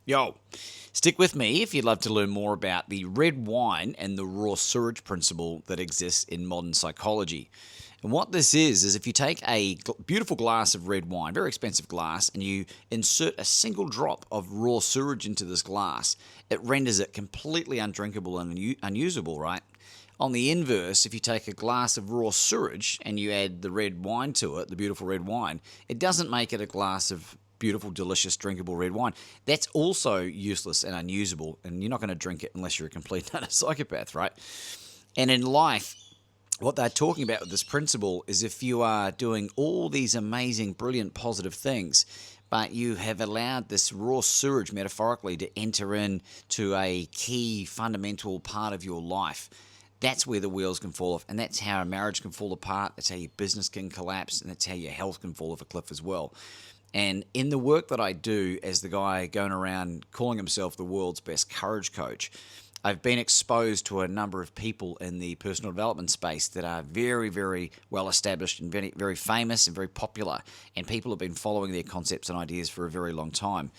Yo, stick with me if you'd love to learn more about the red wine and the raw sewage principle that exists in modern psychology. And what this is if you take a beautiful glass of red wine, very expensive glass, and you insert a single drop of raw sewage into this glass, it renders it completely undrinkable and unusable, right? On the inverse, if you take a glass of raw sewage and you add the red wine to it, the beautiful red wine, it doesn't make it a glass of beautiful, delicious, drinkable red wine. That's also useless and unusable, and you're not going to drink it unless you're a complete and utter psychopath, right? And in life, what they're talking about with this principle is if you are doing all these amazing, brilliant, positive things, but you have allowed this raw sewage, metaphorically, to enter into a key, fundamental part of your life, that's where the wheels can fall off, and that's how a marriage can fall apart, that's how your business can collapse, and that's how your health can fall off a cliff as well. And in the work that I do as the guy going around calling himself the world's best courage coach, I've been exposed to a number of people in the personal development space that are very, very well established and very, very famous and very popular. And people have been following their concepts and ideas for a very long time.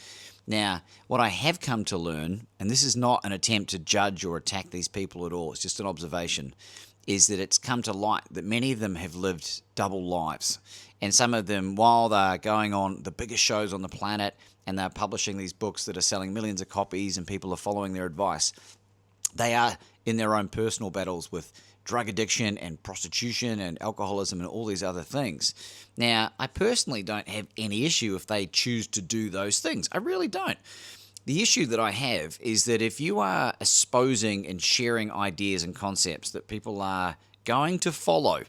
Now, what I have come to learn, and this is not an attempt to judge or attack these people at all, it's just an observation, is that it's come to light that many of them have lived double lives. And some of them, while they're going on the biggest shows on the planet and they're publishing these books that are selling millions of copies and people are following their advice, they are in their own personal battles with drug addiction and prostitution and alcoholism and all these other things. Now, I personally don't have any issue if they choose to do those things. I really don't. The issue that I have is that if you are espousing and sharing ideas and concepts that people are going to follow,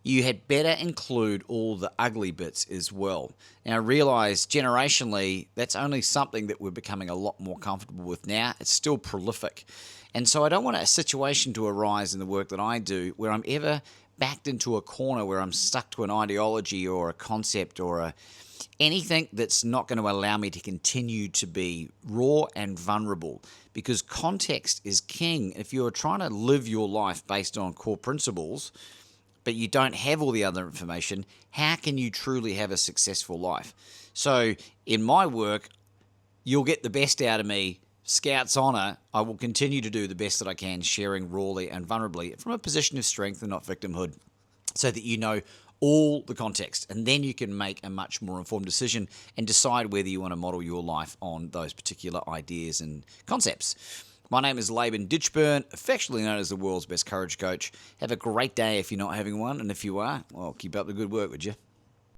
you had better include all the ugly bits as well. Now, realize generationally, that's only something that we're becoming a lot more comfortable with now. It's still prolific. And so I don't want a situation to arise in the work that I do where I'm ever backed into a corner where I'm stuck to an ideology or a concept or anything that's not going to allow me to continue to be raw and vulnerable, because context is king. If you're trying to live your life based on core principles, but you don't have all the other information, how can you truly have a successful life? So in my work, you'll get the best out of me. Scout's honour, I will continue to do the best that I can, sharing rawly and vulnerably from a position of strength and not victimhood, so that you know all the context, and then you can make a much more informed decision and decide whether you want to model your life on those particular ideas and concepts. My name is Laban Ditchburn, affectionately known as the world's best courage coach. Have a great day if you're not having one, and if you are, well, keep up the good work, would you?